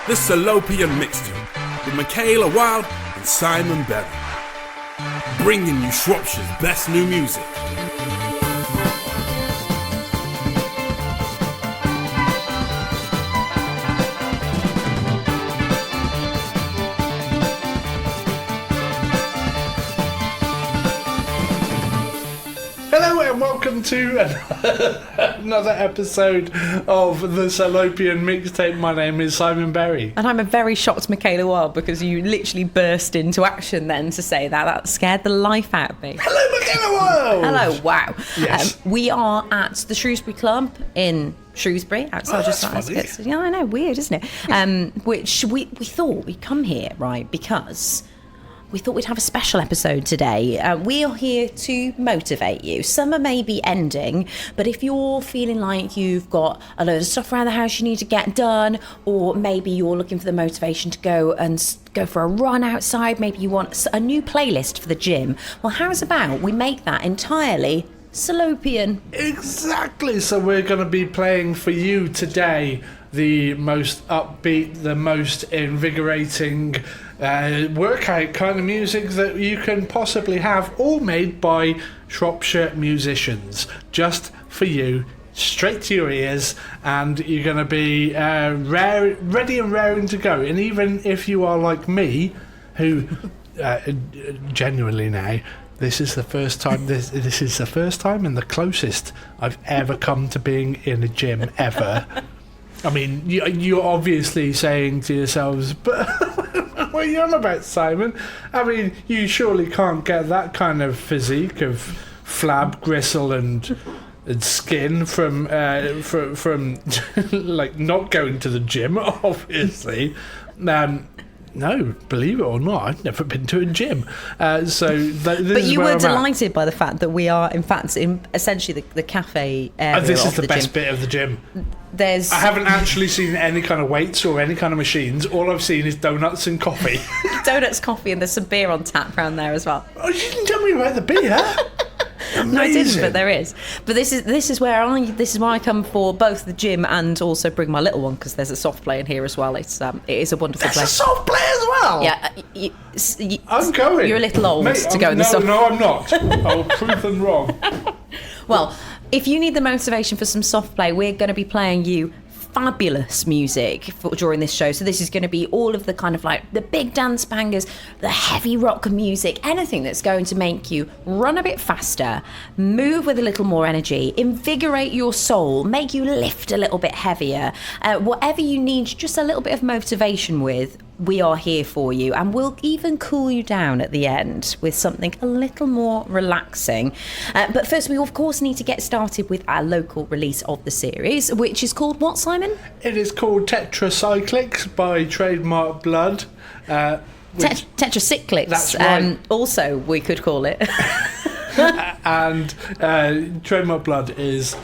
The Salopian Mixtape with Michaela Wild and Simon Berry, bringing you Shropshire's best new music. Hello and welcome to another episode of the Salopian Mixtape. My name is Simon Berry. And I'm a very shocked Michaela Wild because you literally burst into action then to say that. That scared the life out of me. Hello, Michaela Wild! Hello, wow. Yes. We are at the Shrewsbury Club in Shrewsbury, outside that's funny. Yeah, I know, weird, isn't it? Which we thought we'd come here, right, because we thought we'd have a special episode today. We are here to motivate you. Summer may be ending, but if you're feeling like you've got a load of stuff around the house you need to get done, or maybe you're looking for the motivation to go for a run outside, maybe you want a new playlist for the gym, well, how's about we make that entirely Salopian? Exactly. So we're going to be playing for you today the most upbeat, the most invigorating workout kind of music that you can possibly have, all made by Shropshire musicians, just for you, straight to your ears, and you're going to be ready and raring to go. And even if you are like me, who genuinely now, this is the first time. This is the first time and the closest I've ever come to being in a gym ever. I mean, you're obviously saying to yourselves, but what are you on about, Simon? I mean, you surely can't get that kind of physique of flab, gristle, and skin from like not going to the gym, obviously. No, believe it or not, I've never been to a gym. But you were delighted by the fact that we are, in fact, in essentially the cafe area. This is the best gym. bit of the gym. I haven't actually seen any kind of weights or any kind of machines. All I've seen is donuts and coffee. Donuts, coffee, and there's some beer on tap around there as well. Oh, you didn't tell me about the beer. Amazing. No, I didn't, but there is. But this is where I come for both the gym and also bring my little one, because there's a soft play in here as well. It is a wonderful place. There's a soft play as well. Yeah, I'm going. You're a little old to go in the soft. No, I'm not. I'll prove them wrong. Well, if you need the motivation for some soft play, we're going to be playing you fabulous music during this show. So this is going to be all of the kind of like the big dance bangers, the heavy rock music, anything that's going to make you run a bit faster, move with a little more energy, invigorate your soul, make you lift a little bit heavier, whatever you need just a little bit of motivation with. We are here for you, and we'll even cool you down at the end with something a little more relaxing. But first, we of course need to get started with our local release of the series, which is called what, Simon? It is called Tetracyclics by Trademark Blud. Tetracyclics. That's right. Also, we could call it. And Trademark Blud is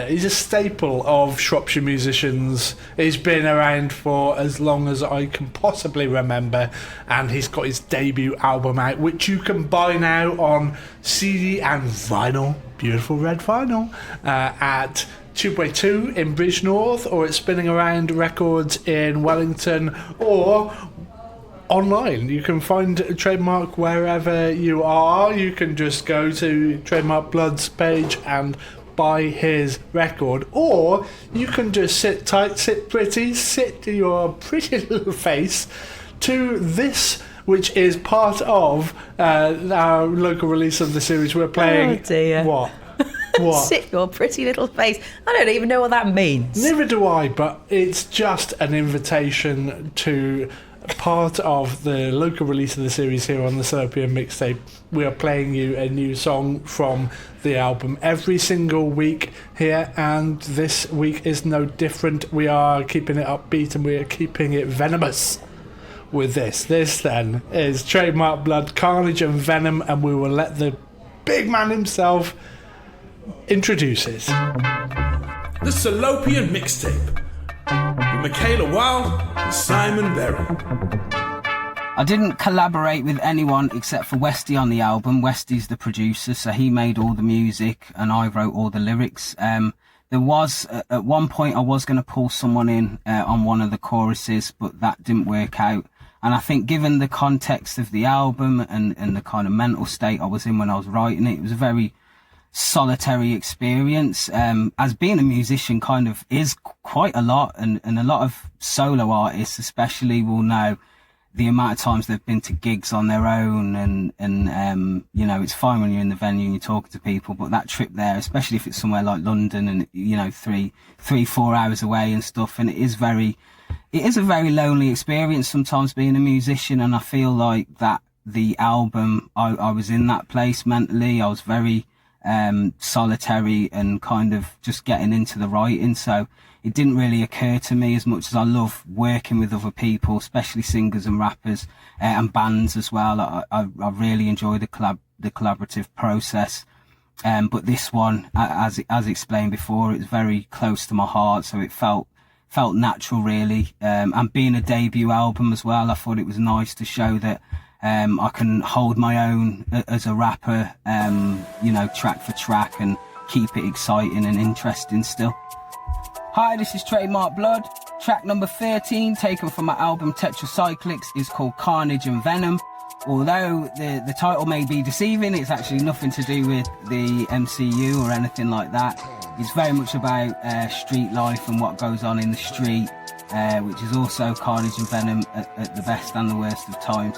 he's a staple of Shropshire musicians. He's been around for as long as I can possibly remember, and he's got his debut album out, which you can buy now on CD and vinyl, beautiful red vinyl, at Tubeway 2 in Bridge North, or it's Spinning Around Records in Wellington, or online. You can find Trademark wherever you are. You can just go to Trademark Blud's page and buy his record, or you can just sit tight, sit your pretty little face to this, which is part of our local release of the series. We're playing. Oh dear. What? What? Sit your pretty little face. I don't even know what that means. Neither do I, but it's just an invitation to part of the local release of the series here on the Salopian Mixtape. We are playing you a new song from the album every single week here, and this week is no different. We are keeping it upbeat and we are keeping it venomous with this. This then is Trademark Blud, Carnage and Venom, and we will let the big man himself introduce it. The Salopian Mixtape with Michaela Wild and Simon Berry. I didn't collaborate with anyone except for Westy on the album. Westy's the producer, so he made all the music and I wrote all the lyrics. There was, at one point I was going to pull someone in on one of the choruses, but that didn't work out. And I think given the context of the album and the kind of mental state I was in when I was writing it, it was a very solitary experience. As being a musician kind of is quite a lot, and a lot of solo artists especially will know the amount of times they've been to gigs on their own, and you know, it's fine when you're in the venue and you're talking to people, but that trip there, especially if it's somewhere like London and, you know, 4 hours away and stuff, and it is a very lonely experience sometimes being a musician. And I feel like that the album, I was in that place mentally. I was very solitary and kind of just getting into the writing, so it didn't really occur to me, as much as I love working with other people, especially singers and rappers and bands as well. I really enjoy the collaborative process. But this one, as explained before, it's very close to my heart, so it felt natural, really. And being a debut album as well, I thought it was nice to show that I can hold my own as a rapper, you know, track for track, and keep it exciting and interesting still. Hi, this is Trademark Blud. Track number 13, taken from my album Tetracyclics, is called Carnage and Venom. Although the title may be deceiving, it's actually nothing to do with the MCU or anything like that. It's very much about street life and what goes on in the street, which is also Carnage and Venom at the best and the worst of times.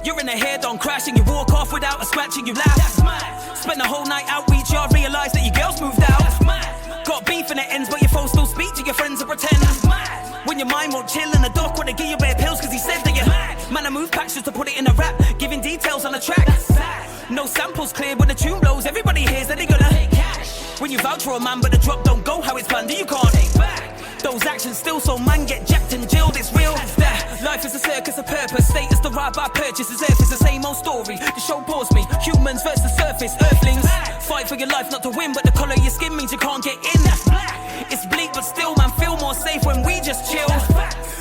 You're in a head-on crash and you walk off without a scratch and you laugh. That's mad. Spent the whole night out, reach yard, realise that your girl's moved out. That's mad. Got beef and it ends, but your phone still speak to your friends and pretend. That's mad. When your mind won't chill in the dock, wanna give you bare pills cause he said that you're mad. Man, I move packs just to put it in a rap, giving details on the track. That's sad. No samples clear, but the tune blows, everybody hears that they gonna take cash. When you vouch for a man, but the drop don't go how it's planned, you can't take back. Those actions still, so man get jacked and jailed, it's real. That life is a circus of purpose, status the ride by purchase, as earth is the same old story. The show bores me, humans versus the surface, earthlings. Fight for your life, not to win, but the colour of your skin means you can't get in. It's bleak, but still, man, feel more safe when we just chill.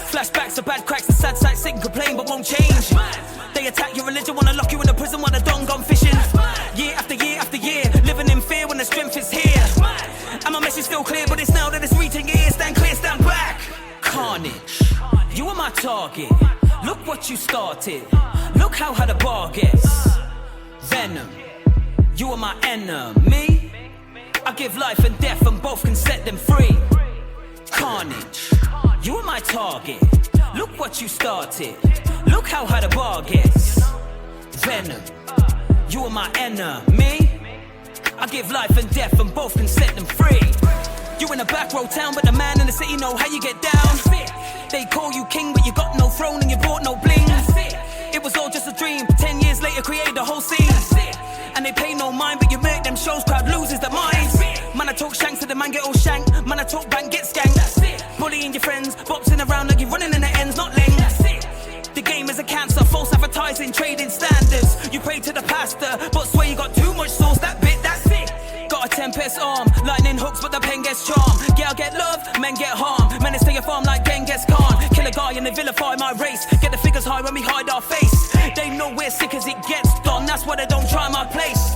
Flashbacks of bad cracks, the sad sight, sit and complain, but won't change. They attack your religion, wanna lock you in a prison while the don gone fishing. Year after year after year, living in fear when the strength is here. And my message still clear, but it's now that it's reaching your ear. Stand clear, stand back. Carnage, you are my target. Look what you started. Look how hard the bar gets. Venom, you are my enemy. I give life and death and both can set them free. Carnage, you are my target. Look what you started. Look how hard the bar gets. Venom, you are my enemy. I give life and death and both can set them free. You in a back row town, but the man in the city know how you get down. They call you king, but you got no throne and you brought no bling. It was all just a dream. 10 years later, created the whole scene. And they pay no mind, but you make them shows, crowd loses their minds. Man, I talk shanks to the man get all shanked. Man, I talk bank, get skanked. Bullying your friends, boxing around like you're running in the ends, not lanes. The game is a cancer, false advertising, trading standards. You pray to the pastor, but swear you got too much sauce, that bit, that's it. Got a tempest arm, lightning hooks, but the pen gets charm. Girl get love, men get harm. Men stay a farm like Genghis Khan. Kill a guy and they vilify my race. Get the figures high when we hide our face. They know we're sick as it gets done, that's why they don't try my place.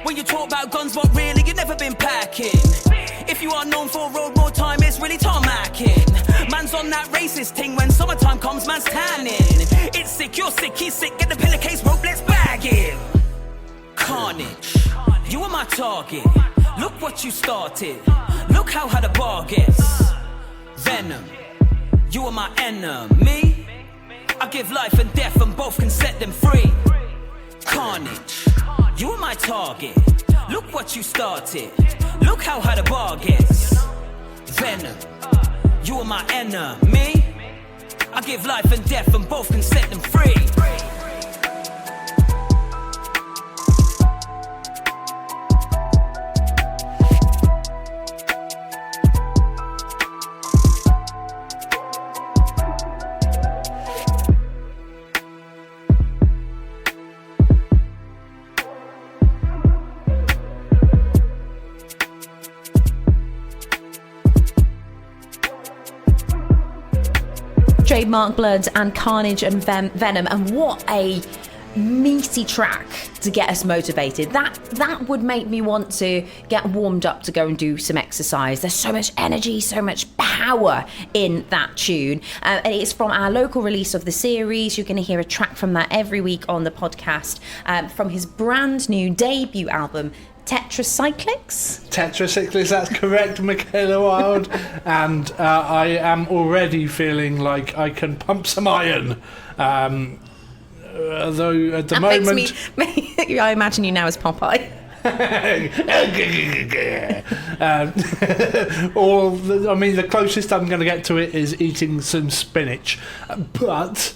When you talk about guns, but really, you've never been packing. If you are known for road more time, it's really tarmacking. Man's on that racist thing, when summertime comes, man's tanning. It's sick, you're sick, he's sick, get the pillowcase rope, let's bag him. Carnage, you are my target. Look what you started. Look how hard the bar gets. Venom, you are my enemy. I give life and death and both can set them free. Carnage, you are my target. Look what you started. Look how hard the bar gets. Venom, you are my enemy. I give life and death and both can set them free. Trademark Blud and Carnage and Venom, and what a meaty track to get us motivated. That would make me want to get warmed up to go and do some exercise. There's so much energy, so much power in that tune. And it's from our local release of the series. You're going to hear a track from that every week on the podcast, from his brand new debut album, Tetracyclics? Tetracyclics, that's correct, Michaela Wild. And I am already feeling like I can pump some iron. Although at the moment... I imagine you now as Popeye. The closest I'm going to get to it is eating some spinach. But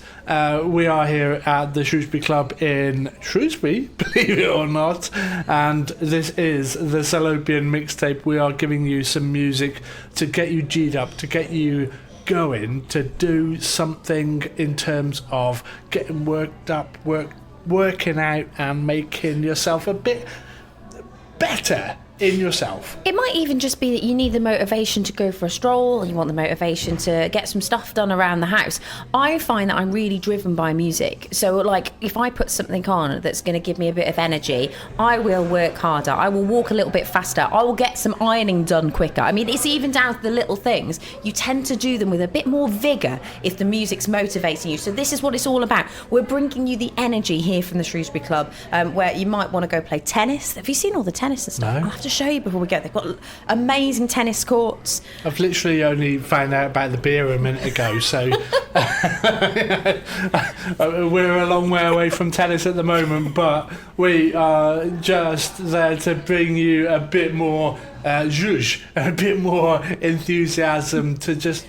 we are here at the Shrewsbury Club in Shrewsbury, believe it or not, and this is the Salopian mixtape. We are giving you some music to get you G'd up, to get you going, to do something in terms of getting worked up, working out and making yourself a bit better in yourself. It might even just be that you need the motivation to go for a stroll, and you want the motivation to get some stuff done around the house. I find that I'm really driven by music. So like if I put something on that's going to give me a bit of energy, I will work harder. I will walk a little bit faster. I will get some ironing done quicker. I mean, it's even down to the little things. You tend to do them with a bit more vigour if the music's motivating you. So this is what it's all about. We're bringing you the energy here from the Shrewsbury Club, where you might want to go play tennis. Have you seen all the tennis and stuff? No. I'll have to show you before we go. They've got amazing tennis courts. I've literally only found out about the beer a minute ago, so we're a long way away from tennis at the moment, but we are just there to bring you a bit more zhuzh, a bit more enthusiasm to just,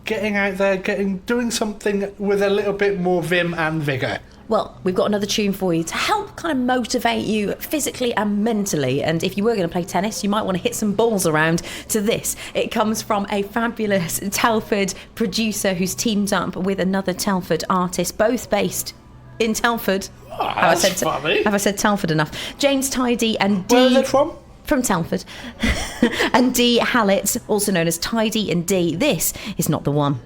getting out there, doing something with a little bit more vim and vigour. Well, we've got another tune for you to help kind of motivate you physically and mentally. And if you were going to play tennis, you might want to hit some balls around to this. It comes from a fabulous Telford producer who's teamed up with another Telford artist, both based in Telford. Oh, that's funny. Have I said Telford enough? James Tidy and Dee... Where are they from? From Telford. And Dee Hallett, also known as Tidy and Dee. This is Not the One.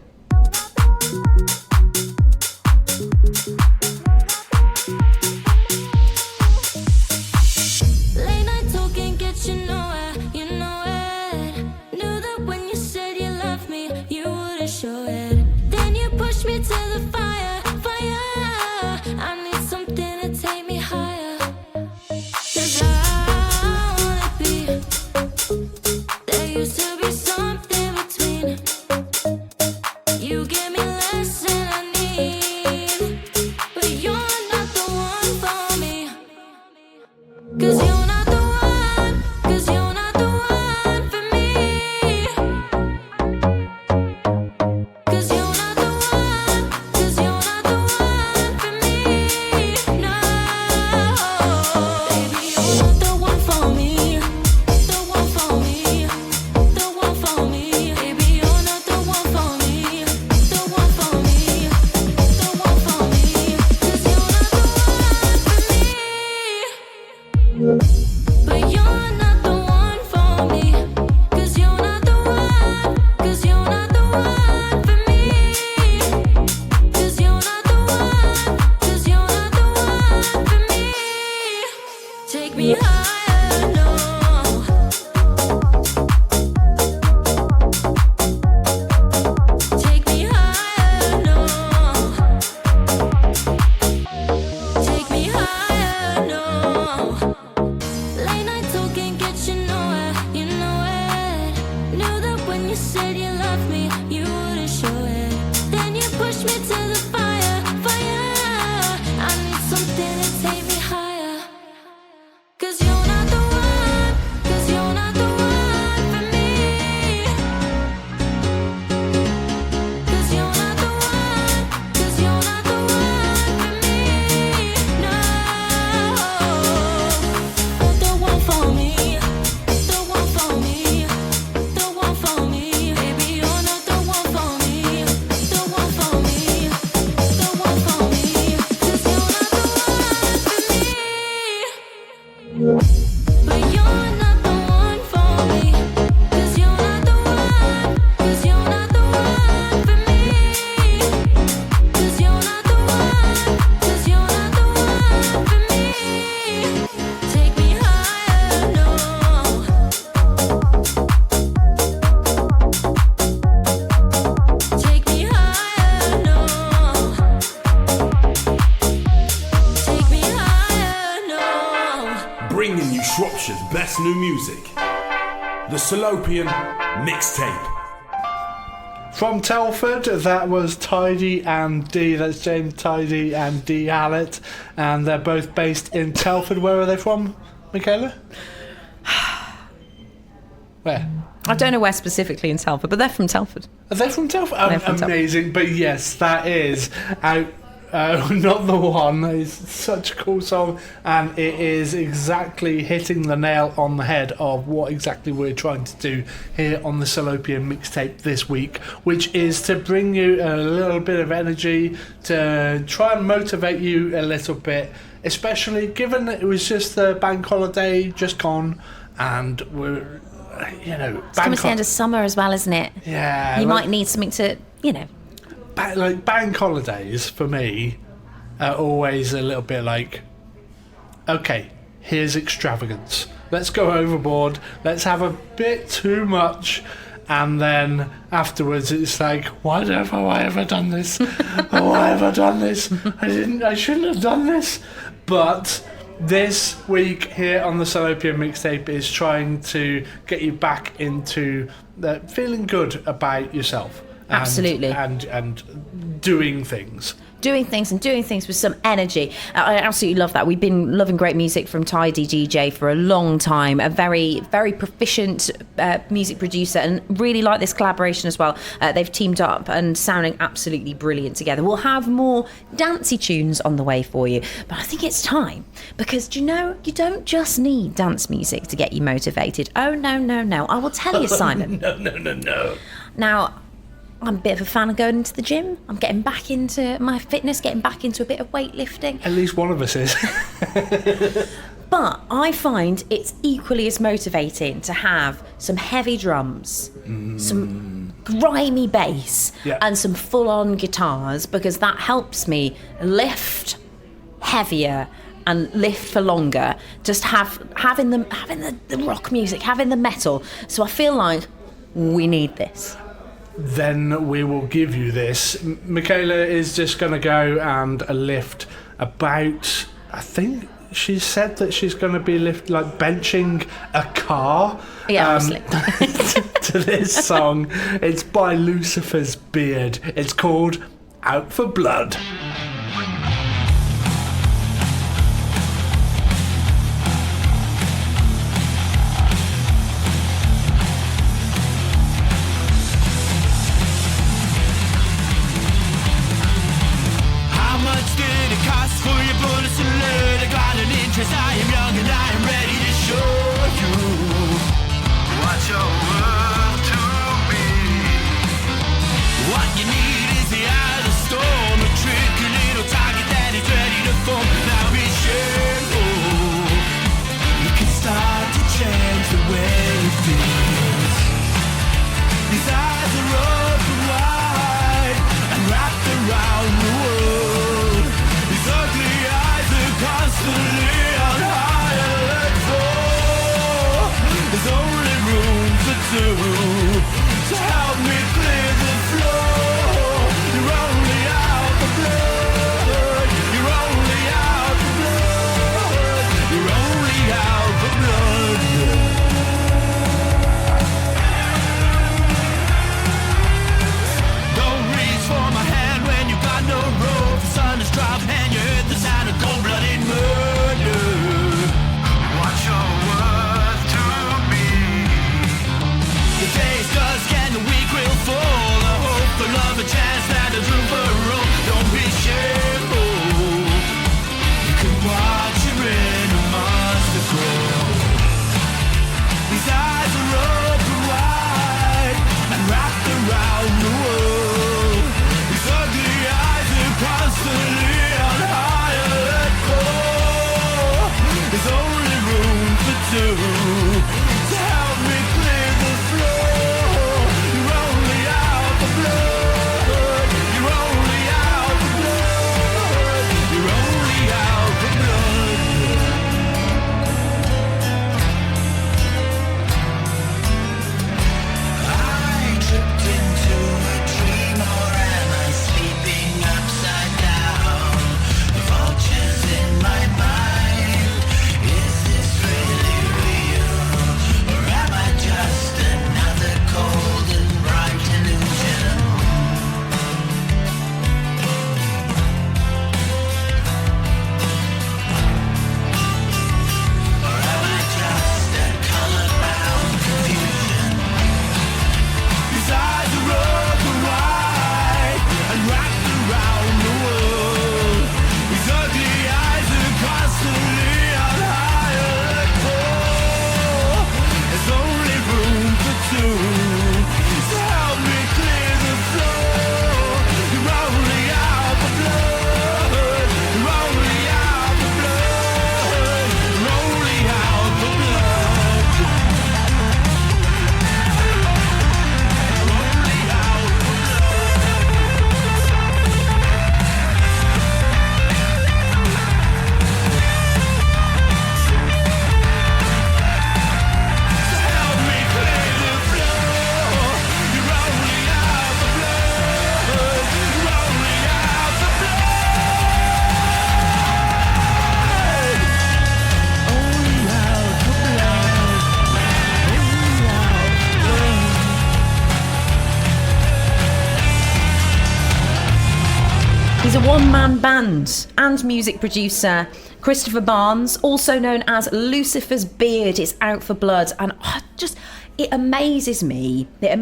bringing you Shropshire's best new music. The Salopian Mixtape. From Telford, that was Tidy and D. That's James Tidy and D. Hallett. And they're both based in Telford. Where are they from, Michaela? Where? I don't know where specifically in Telford, but they're from Telford. Are they from Telford? They're from Amazing. But yes, that is out. Not the one. It's such a cool song, and it is exactly hitting the nail on the head of what exactly we're trying to do here on the Salopian Mixtape this week, which is to bring you a little bit of energy, to try and motivate you a little bit, especially given that it was just the bank holiday just gone, and we're, it's coming to the end of summer as well, isn't it? Yeah. You might need something to, like bank holidays for me are always a little bit like, okay, here's extravagance. Let's go overboard. Let's have a bit too much, and then afterwards it's like, why have I ever done this? Why have I done this? I shouldn't have done this. But this week here on the Salopian Mixtape is trying to get you back into feeling good about yourself. Absolutely. And doing things. Doing things with some energy. I absolutely love that. We've been loving great music from Tidy DJ for a long time. A very, very proficient music producer, and really like this collaboration as well. They've teamed up and sounding absolutely brilliant together. We'll have more dancey tunes on the way for you, but I think it's time, because you don't just need dance music to get you motivated. Oh, no. I will tell you, Simon. No. Now, I'm a bit of a fan of going into the gym. I'm getting back into my fitness, getting back into a bit of weightlifting. At least one of us is. But I find it's equally as motivating to have some heavy drums, some grimy bass, and some full-on guitars, because that helps me lift heavier and lift for longer. Just having the rock music, having the metal. So I feel like we need this. Then we will give you this. Michaela is just going to go and lift about, I think she said that she's going to be benching a car. Yeah, to this song. It's by Lucifer's Beard. It's called Out for Blood. I am young and I am ready to show you what you're worth to me. What you need is the eye of the storm, a tricky little target that is ready to form. Now be shameful. You can start to change the way it feels. These eyes are open wide and wrapped around the world. These ugly eyes are constantly to help me clear the floor. You're only out for blood. You're only out for blood. You're only out for blood. Don't reach for my hand when you got no rope. The sun is dropping and you heard the sound of cold-blooded murder. Watch your worth to me. The day's dusk and the weak will fall. The hope for love, a chance that there's room for a roll. Don't be shameful. You can watch your inner monster grow. These eyes are open wide and wrapped around the world. These ugly eyes are constantly on high alert core. There's only room for two to help me clear the floor. You're only out for blood. You're only out for blood. You're only out for blood. I tripped into a dream, or am I sleeping upside down? The vultures in my mind. Is this real? one-man band and music producer Christopher Barnes, also known as Lucifer's Beard, is out for blood, and it amazes me. I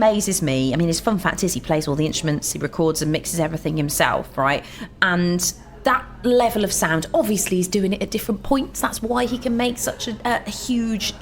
mean, his fun fact is he plays all the instruments, he records and mixes everything himself, right? And that level of sound, obviously he's doing it at different points. That's why he can make such a huge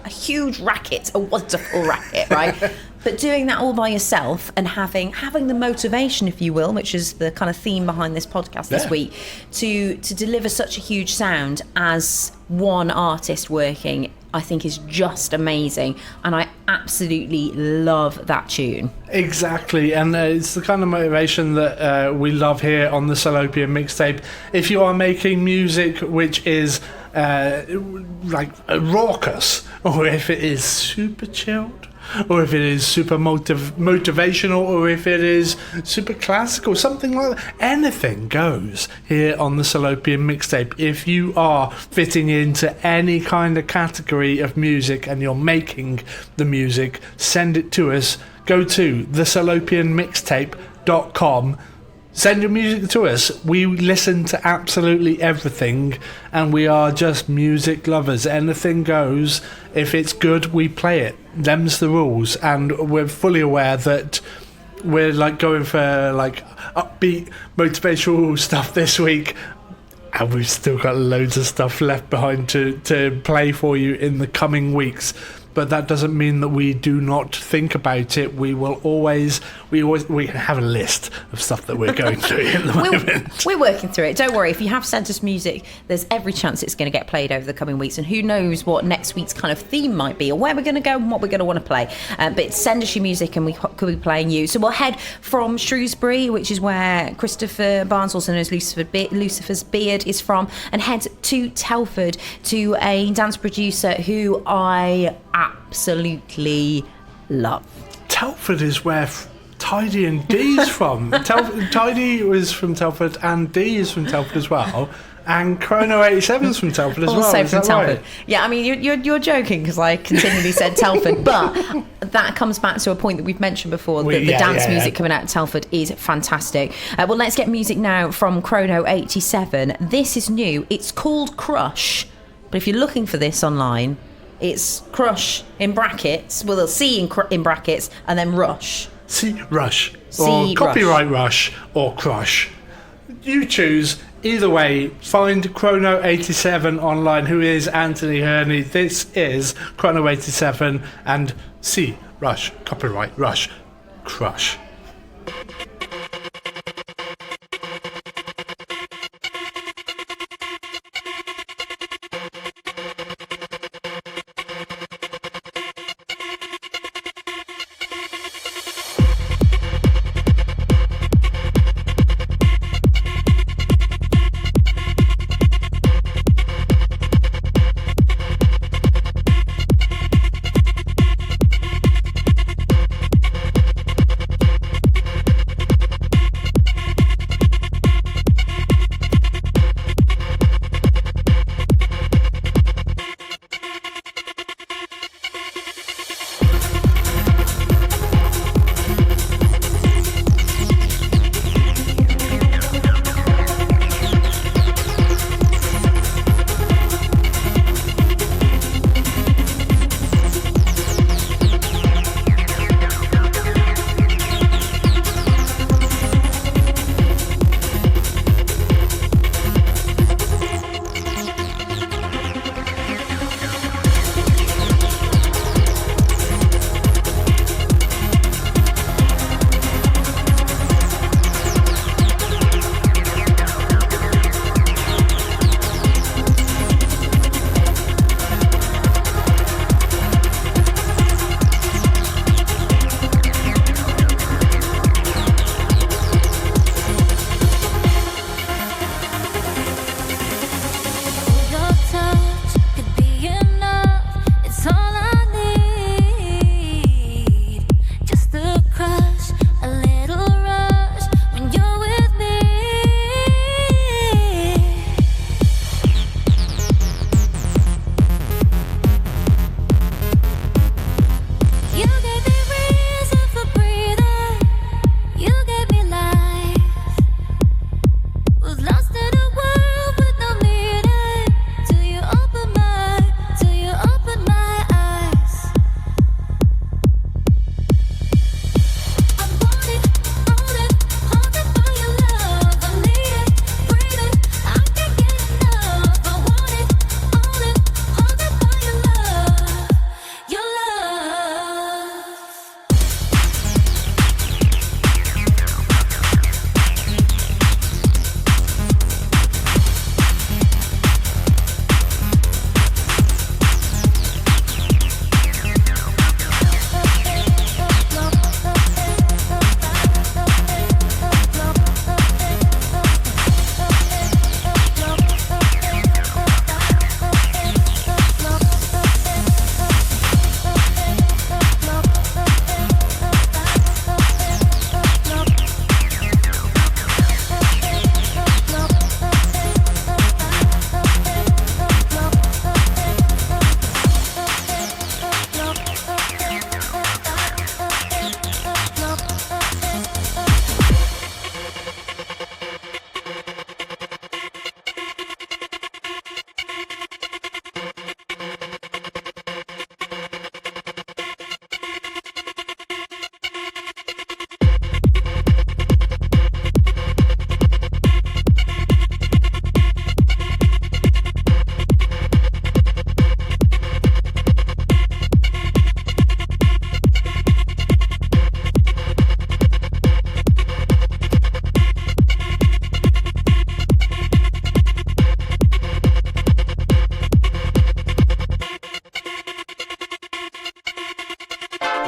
racket, a wonderful racket, right? But doing that all by yourself and having the motivation, if you will, which is the kind of theme behind this podcast this week, to deliver such a huge sound as one artist working, I think is just amazing, and I absolutely love that tune. Exactly, and it's the kind of motivation that we love here on the Salopian mixtape. If you are making music which is like raucous, or if it is super chilled, or if it is super motivational, or if it is super classical, something like that, anything goes here on the Salopian mixtape. If you are fitting into any kind of category of music and you're making the music, send it to us. Go to thesalopianmixtape.com. Send your music to us. We listen to absolutely everything, and we are just music lovers. Anything goes. If it's good, we play it. Them's the rules, and we're fully aware that we're like going for like upbeat motivational stuff this week, and we've still got loads of stuff left behind to play for you in the coming weeks. But that doesn't mean that we do not think about it. We always have a list of stuff that we're going through at the moment. We're working through it. Don't worry. If you have sent us music, there's every chance it's going to get played over the coming weeks. And who knows what next week's kind of theme might be, or where we're going to go and what we're going to want to play. But send us your music and we could be playing you. So we'll head from Shrewsbury, which is where Christopher Barnes, also known as Lucifer's Beard, is from, and head to Telford to a dance producer who I absolutely love. Telford is where Tidy and Dee's from. Tidy was from Telford, and Dee is from Telford as well. And Chrono 87's from Telford as well. Also Is from that Telford. right? Yeah, I mean, you're joking because I continually said Telford, but that comes back to a point that we've mentioned before, that the dance music coming out of Telford is fantastic. Well, let's get music now from Chrono 87. This is new. It's called Crush, but if you're looking for this online, it's Crush in brackets, well, C in brackets, and then Rush. C Rush, or Copyright Rush, or Crush. You choose. Either way, find Chrono 87 online, who is Anthony Herney. This is Chrono 87 and C Rush, Copyright Rush, Crush.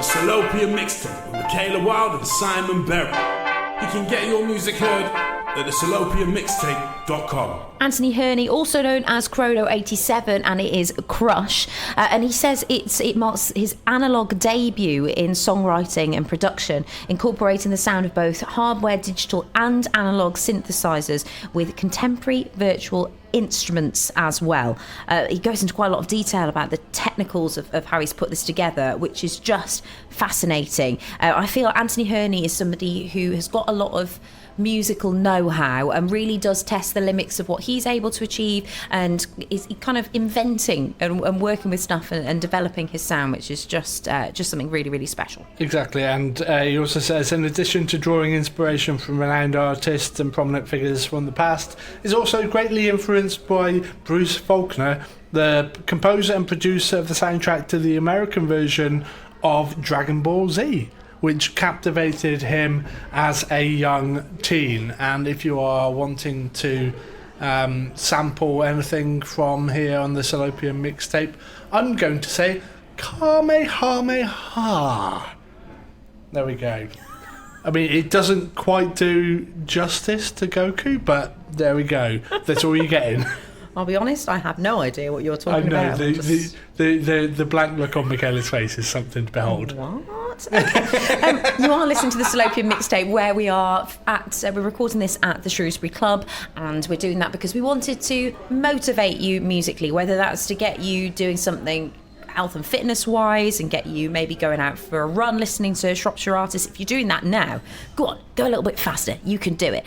the Salopia Mixtape with Michaela Wild and Simon Berry. You can get your music heard at thesalopiamixtape.com. Anthony Herney, also known as Chrono 87, and it is Crush. And he says it marks his analogue debut in songwriting and production, incorporating the sound of both hardware, digital and analogue synthesizers with contemporary virtual instruments as well. He goes into quite a lot of detail about the technicals of how he's put this together, which is just fascinating. I feel Anthony Herney is somebody who has got a lot of musical know-how and really does test the limits of what he's able to achieve, and is kind of inventing and working with stuff and developing his sound, which is just something really, really special. Exactly, and he also says, in addition to drawing inspiration from renowned artists and prominent figures from the past, is also greatly influenced by Bruce Faulkner, the composer and producer of the soundtrack to the American version of Dragon Ball Z, which captivated him as a young teen. And if you are wanting to sample anything from here on the Salopia Mixtape, I'm going to say Kamehameha. There we go. I mean, it doesn't quite do justice to Goku, but there we go. That's all you're getting. I'll be honest, I have no idea what you're talking about. I know, about. the blank look on Michaela's face is something to behold. What? You are listening to the Salopia Mixtape, where we are we're recording this at the Shrewsbury Club, and we're doing that because we wanted to motivate you musically, whether that's to get you doing something health and fitness wise and get you maybe going out for a run listening to Shropshire artists. If you're doing that now, go a little bit faster, you can do it.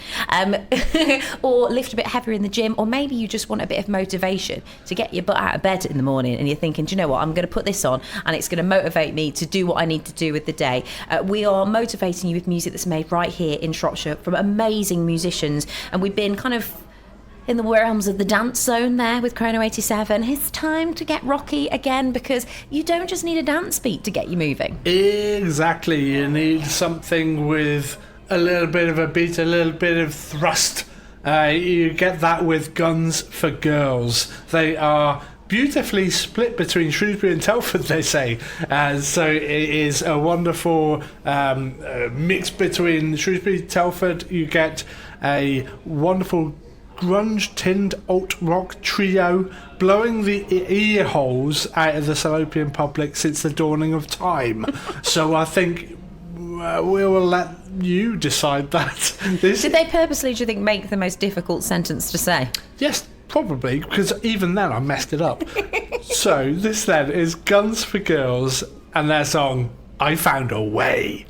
Or lift a bit heavier in the gym, or maybe you just want a bit of motivation to get your butt out of bed in the morning and you're thinking, do you know what, I'm going to put this on and it's going to motivate me to do what I need to do with the day. We are motivating you with music that's made right here in Shropshire from amazing musicians, and we've been kind of in the realms of the dance zone there with Chrono 87. It's time to get rocky again, because you don't just need a dance beat to get you moving. Exactly, you need something with a little bit of a beat, a little bit of thrust. You get that with Guns for Girls. They are beautifully split between Shrewsbury and Telford, they say. So it is a wonderful mix between Shrewsbury and Telford. You get a wonderful grunge-tinned alt-rock trio blowing the ear holes out of the Salopian public since the dawning of time. So I think we will let you decide that. Did they purposely, do you think, make the most difficult sentence to say? Yes, probably, because even then I messed it up. So this then is Guns for Girls and their song, I Found a Way.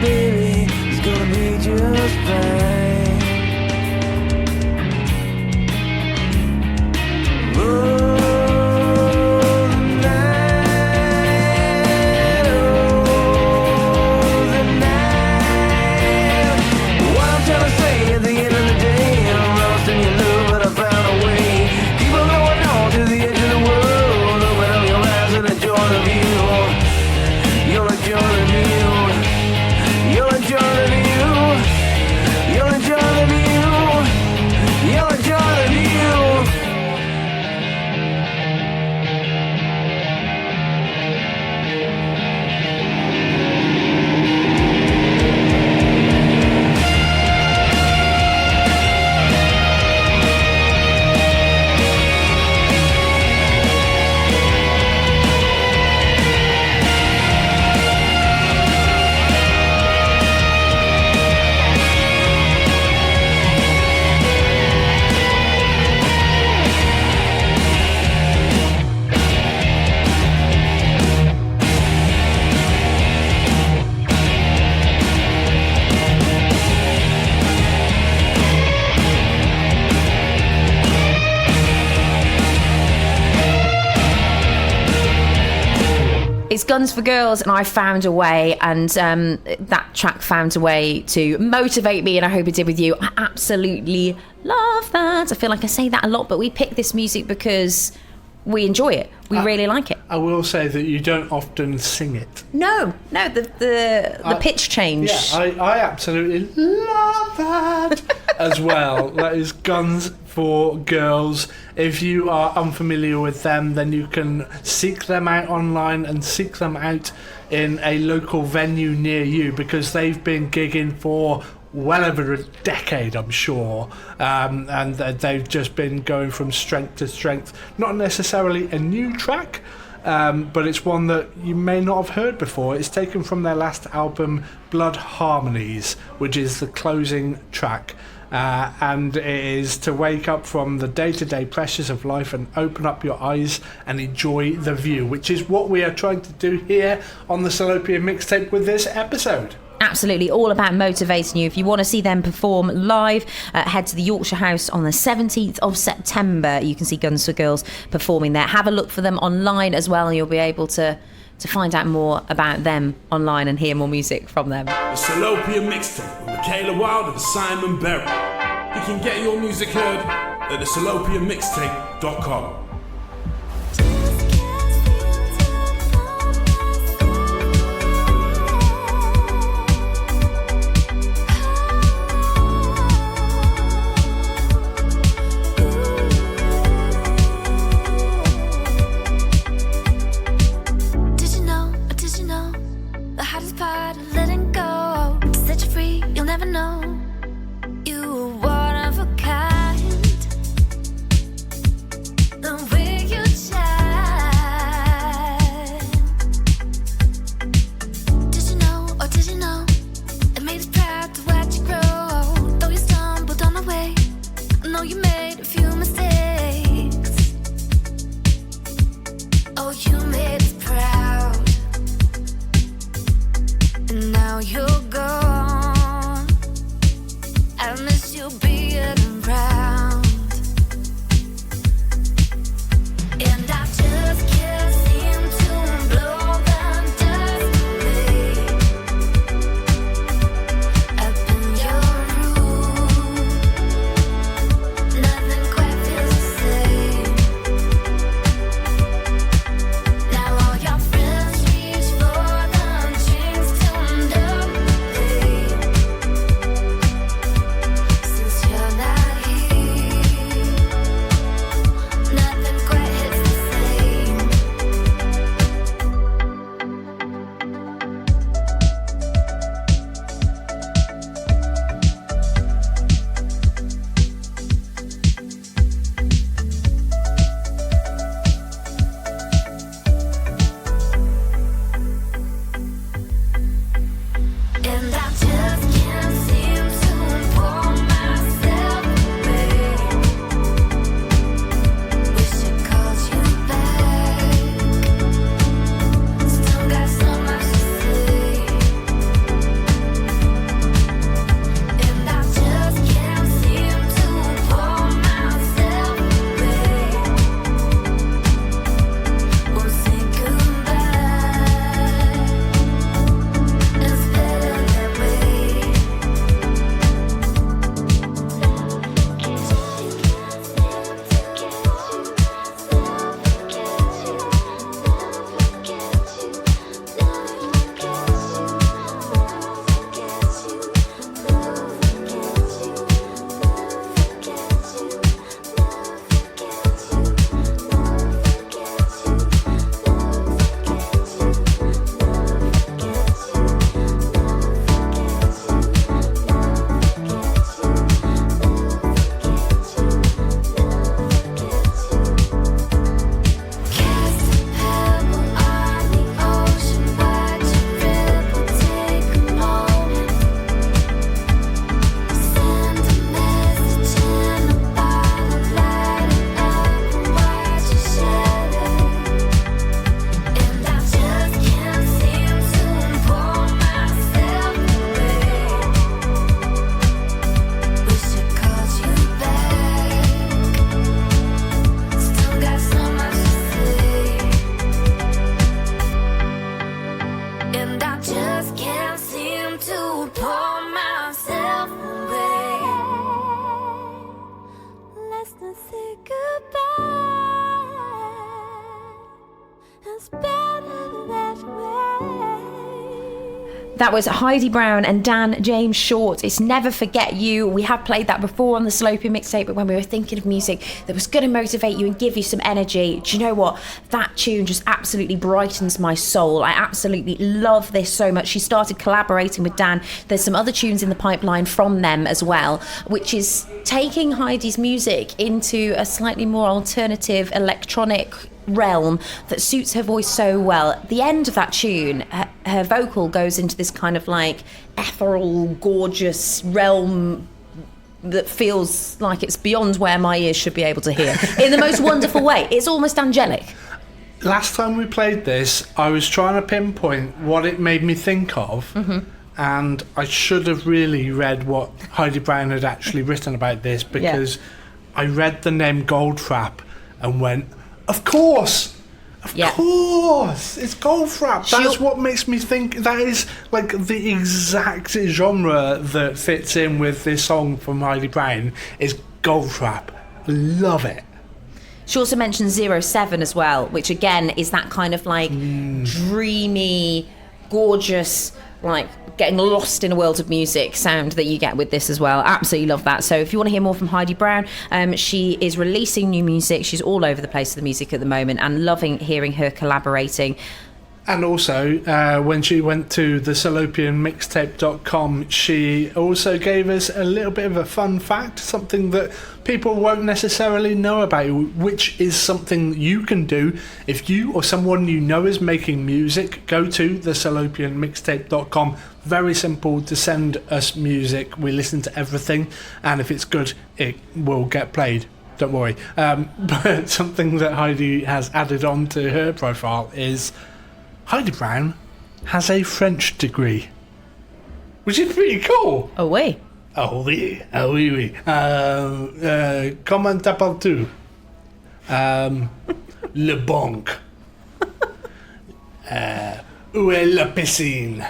baby, it's gonna be just fine. It's Guns for Girls, and I found a way, and that track found a way to motivate me, and I hope it did with you. I absolutely love that. I feel like I say that a lot, but we pick this music because we enjoy it. We really like it. I will say that you don't often sing it. No, the pitch change. Yeah, I absolutely love that as well. That is Guns for Girls. If you are unfamiliar with them, then you can seek them out online and seek them out in a local venue near you, because they've been gigging for well over a decade, I'm sure, and they've just been going from strength to strength. Not necessarily a new track, but it's one that you may not have heard before. It's taken from their last album, Blood Harmonies, which is the closing track. And it is to wake up from the day-to-day pressures of life and open up your eyes and enjoy the view, which is what we are trying to do here on the Salopia Mixtape with this episode. Absolutely, all about motivating you. If you want to see them perform live, head to the Yorkshire House on the 17th of September. You can see Guns for Girls performing there. Have a look for them online as well, and you'll be able to find out more about them online and hear more music from them. The Salopia Mixtape with Michaela Wild and Simon Berry. You can get your music heard at thesalopiamixtape.com. Now all your friends reach for them drinks tuned up. That was Heidi Browne and Dan James Short. It's Never Forget You. We have played that before on the Sloping mixtape, but when we were thinking of music that was going to motivate you and give you some energy, do you know what? That tune just absolutely brightens my soul. I absolutely love this so much. She started collaborating with Dan. There's some other tunes in the pipeline from them as well, which is taking Heidi's music into a slightly more alternative electronic realm that suits her voice so well. At the end of that tune, her vocal goes into this kind of like ethereal, gorgeous realm that feels like it's beyond where my ears should be able to hear in the most wonderful way. It's almost angelic. Last time we played this, I was trying to pinpoint what it made me think of, and I should have really read what Heidi Browne had actually written about this, because I read the name Goldfrapp and went, of course, it's Goldfrapp. That's what makes me think. That is like the exact genre that fits in with this song from Heidi Browne. Is Goldfrapp. Love it. She also mentioned 07 as well, which again is that kind of like dreamy, gorgeous, like getting lost in a world of music sound that you get with this as well. Absolutely love that. So if you want to hear more from Heidi Browne, she is releasing new music. She's all over the place with the music at the moment, and loving hearing her collaborating. And also, when she went to the salopianmixtape.com, she also gave us a little bit of a fun fact, something that people won't necessarily know about, which is something you can do if you or someone you know is making music. Go to the salopianmixtape.com. Very simple to send us music. We listen to everything, and if it's good, it will get played. Don't worry. But something that Heidi has added on to her profile is Heidi Browne has a French degree, which is pretty cool. Oh, oui. Oh, oui. Oh, oui, oui. Comment t'appelles-tu? Le banque. Où est la piscine?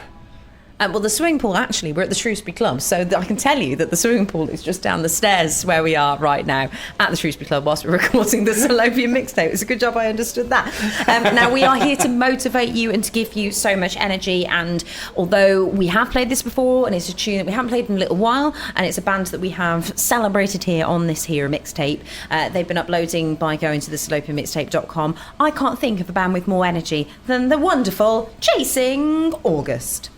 Well, the swimming pool, actually, we're at the Shrewsbury Club, so I can tell you that the swimming pool is just down the stairs where we are right now at the Shrewsbury Club whilst we're recording the Salopian mixtape. It's a good job I understood that. Now, we are here to motivate you and to give you so much energy, and although we have played this before, and it's a tune that we haven't played in a little while, and it's a band that we have celebrated here on this here mixtape, they've been uploading by going to the salopianmixtape.com. I can't think of a band with more energy than the wonderful Chasing August.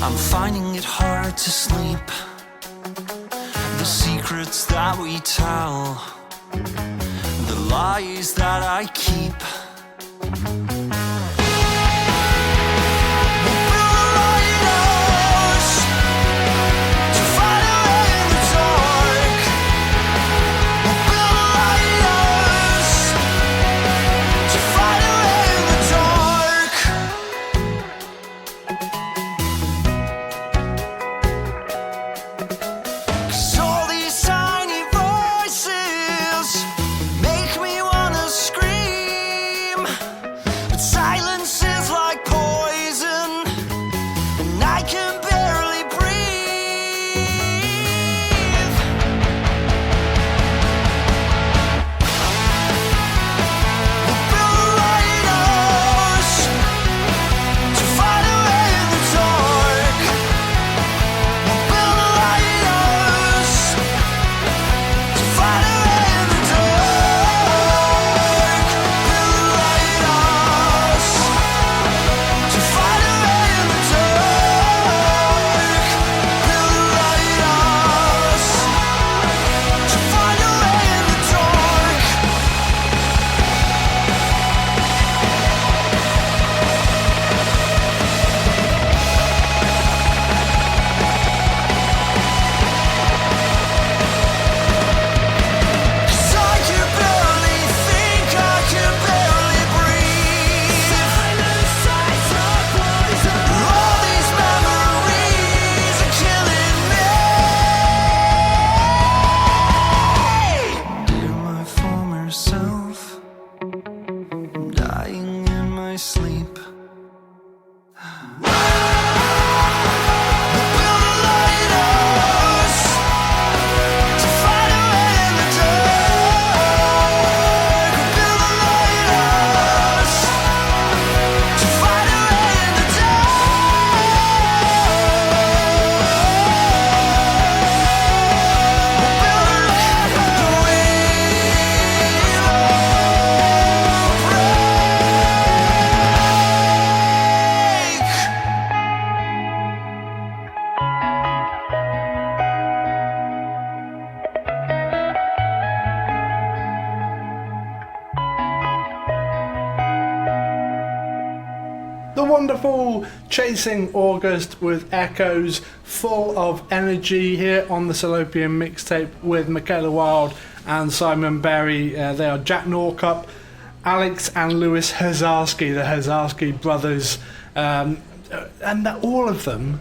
I'm finding it hard to sleep. The secrets that we tell, the lies that I keep. Wonderful Chasing August with Echoes, full of energy here on the Salopian mixtape with Michaela Wild and Simon Berry. They are Jack Norcup, Alex and Lewis Hazarski, the Hazarski brothers, and all of them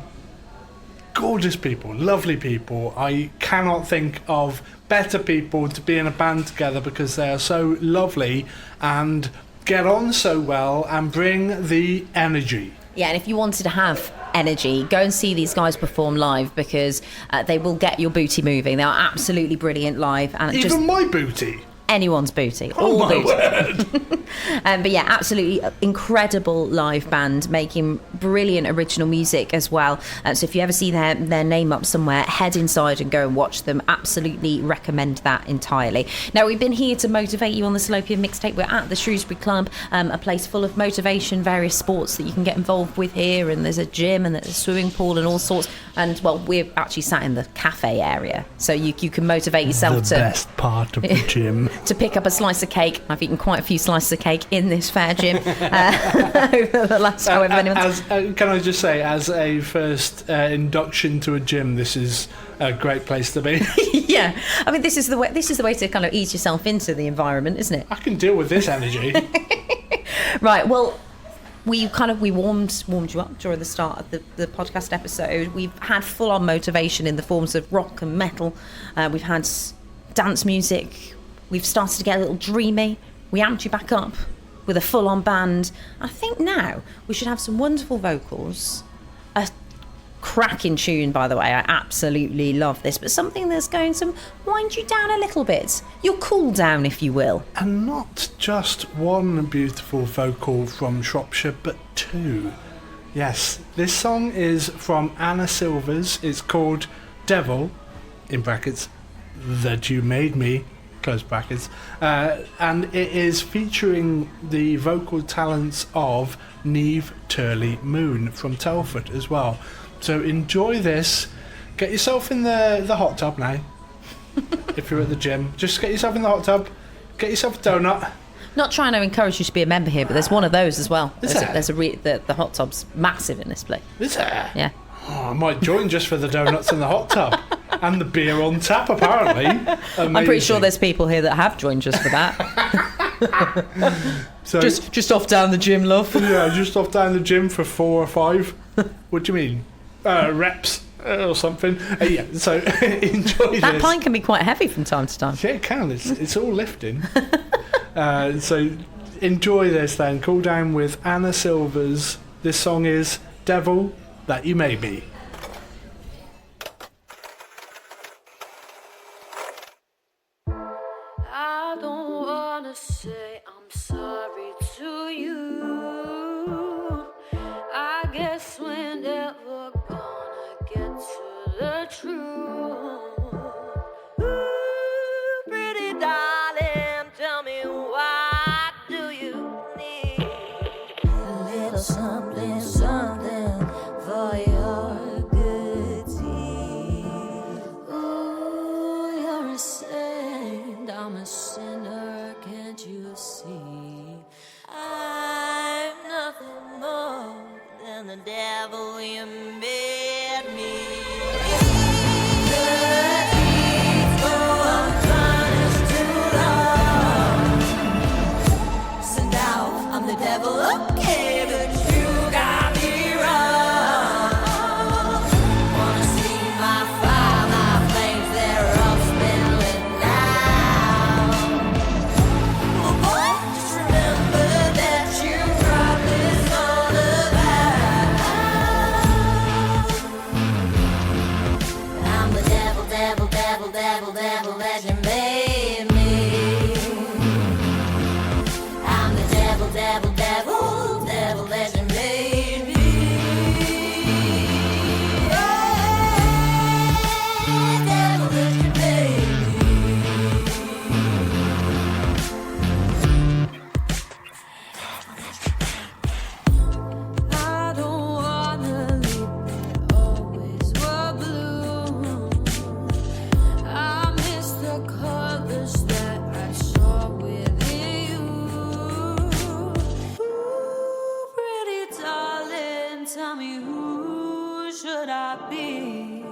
gorgeous people, lovely people. I cannot think of better people to be in a band together because they are so lovely and get on so well and bring the energy. Yeah, and if you wanted to have energy, go and see these guys perform live because they will get your booty moving. They are absolutely brilliant live. And even just my booty. Anyone's booty. Oh, all my booty. word. But yeah, absolutely incredible live band making brilliant original music as well. So if you ever see their name up somewhere, head inside and go and watch them. Absolutely recommend that entirely. Now, we've been here to motivate you on the Salopian mixtape. We're at the Shrewsbury Club, a place full of motivation, various sports that you can get involved with here. And there's a gym and there's a swimming pool and all sorts. And, well, we're actually sat in the cafe area. So you can motivate yourself the best part of the gym. To pick up a slice of cake. I've eaten quite a few slices of cake in this fair gym over the last however many months. Can I just say, as a first induction to a gym, this is a great place to be. Yeah, I mean, this is the way to kind of ease yourself into the environment, isn't it? I can deal with this energy. Right, well, we warmed you up during the start of the podcast episode. We've had full-on motivation in the forms of rock and metal. We've had dance music. We've started to get a little dreamy. We amped you back up with a full-on band. I think now we should have some wonderful vocals. A cracking tune, by the way. I absolutely love this. But something that's going to wind you down a little bit. You'll cool down, if you will. And not just one beautiful vocal from Shropshire, but two. Yes, this song is from Anna Silvers. It's called Devil, in brackets, That You Made Me, close brackets, and it is featuring the vocal talents of Neve Turley Moon from Telford as well. So enjoy this. Get yourself in the hot tub now. If you're at the gym, just get yourself in the hot tub. Get yourself a donut. Not trying to encourage you to be a member here, but there's one of those as well. Is The hot tub's massive in this place. Is there? Yeah. Oh, I might join just for the donuts in the hot tub. And the beer on tap, apparently. Amazing. I'm pretty sure there's people here that have joined just for that. So, just off down the gym, love. Yeah, just off down the gym for 4 or 5. What do you mean? Reps or something. Yeah, so enjoy this. That pint can be quite heavy from time to time. Yeah, it can. It's all lifting. So enjoy this then. Cool down with Anna Silvers. This song is Devil That You Made Me. I don't wanna say I'm sorry to you. I guess we're never gonna get to the truth. Ooh, pretty darling, tell me what do you need? A little something, something for your good deed. Ooh, you're a saint, I'm a sinner, can't you see? I'm nothing more than the devil you made me. Good deeds go unpunished too long. So now I'm the devil, okay, but you got me wrong. Wanna see my fire, my flames, they're all spilling now. Oh boy, just remember that you brought this all about. tell me who should I be?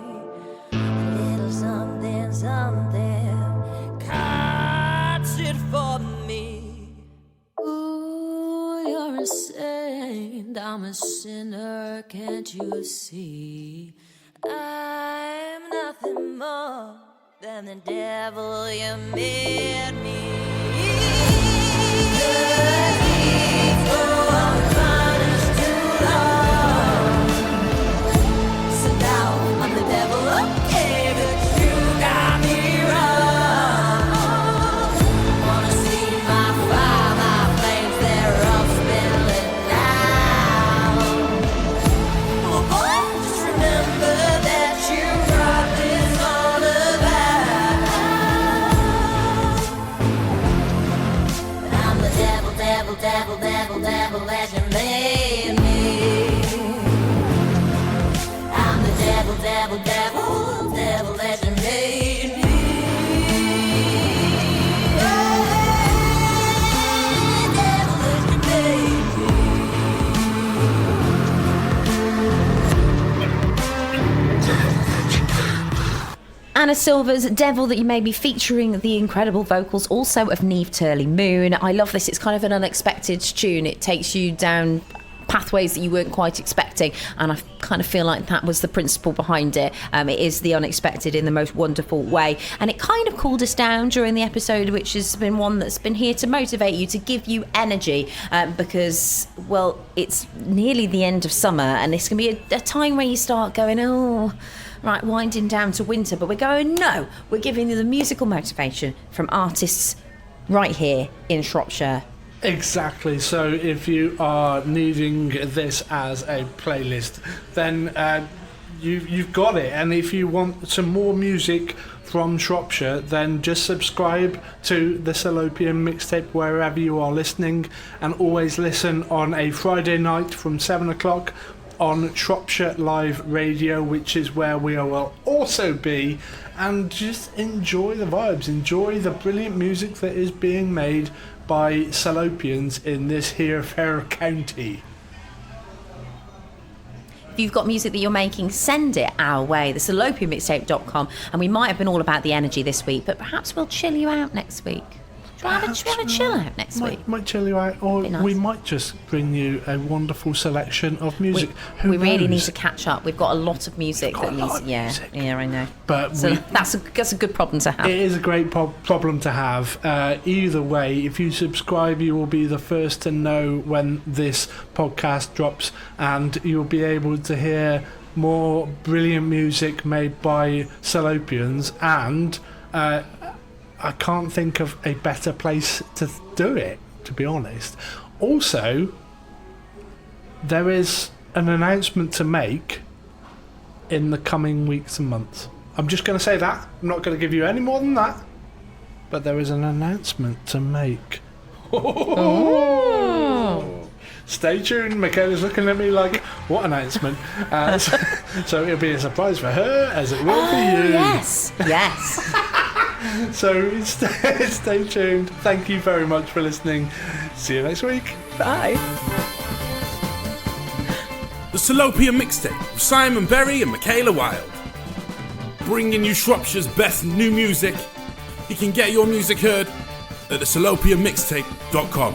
A little something, something, catch it for me. Ooh, you're a saint, I'm a sinner, can't you see? I'm nothing more than the devil you made me. The deeds go unpunished too long. So now I'm the devil, okay, but you got me wrong. Wanna see my fire, my flames, they're all spilling down. Oh boy, just remember that you brought this all about. I'm the devil, devil, devil, devil, devil, as you made me. I'm the devil, devil, devil, devil, as you made me. Devil, as you made me. Anna Silver's Devil That You Made Me, featuring the incredible vocals also of Neve Turley Moon. I love this. It's kind of an unexpected tune. It takes you down pathways that you weren't quite expecting, and I kind of feel like that was the principle behind it. It is the unexpected in the most wonderful way, and it kind of cooled us down during the episode, which has been one that's been here to motivate you, to give you energy, because, well, it's nearly the end of summer, and it's going to be a time where you start going, oh, right, winding down to winter, but we're going, no, we're giving you the musical motivation from artists right here in Shropshire. Exactly. So if you are needing this as a playlist, then you've got it. And if you want some more music from Shropshire, then just subscribe to the Salopian Mixtape wherever you are listening, and always listen on a Friday night from 7 o'clock on Shropshire Live Radio, which is where we will also be, and just enjoy the vibes, enjoy the brilliant music that is being made by Salopians in this here fair county. If you've got music that you're making, send it our way, thesalopianmixtape.com, and we might have been all about the energy this week, but perhaps we'll chill you out next week. Should we have a chill out next week? Might chill you out, or Be nice. we might just bring you a wonderful selection of music. We Who really knows? need to catch up. We've got a lot of music Got that a needs. lot of music. Yeah, I know. But So we- that's a good problem to have. It is a great problem to have. Either way, if you subscribe, you will be the first to know when this podcast drops, and you'll be able to hear more brilliant music made by Salopians, and I can't think of a better place to do it, to be honest. Also, there is an announcement to make in the coming weeks and months. I'm just going to say that. I'm not going to give you any more than that. But there is an announcement to make. Stay tuned. Michaela's looking at me like, what announcement? So it'll be a surprise for her, as it will for you. Yes, yes. So stay tuned. Thank you very much for listening. See you next week. Bye. The Salopian Mixtape with Simon Berry and Michaela Wilde. Bringing you Shropshire's best new music. You can get your music heard at thesalopianmixtape.com.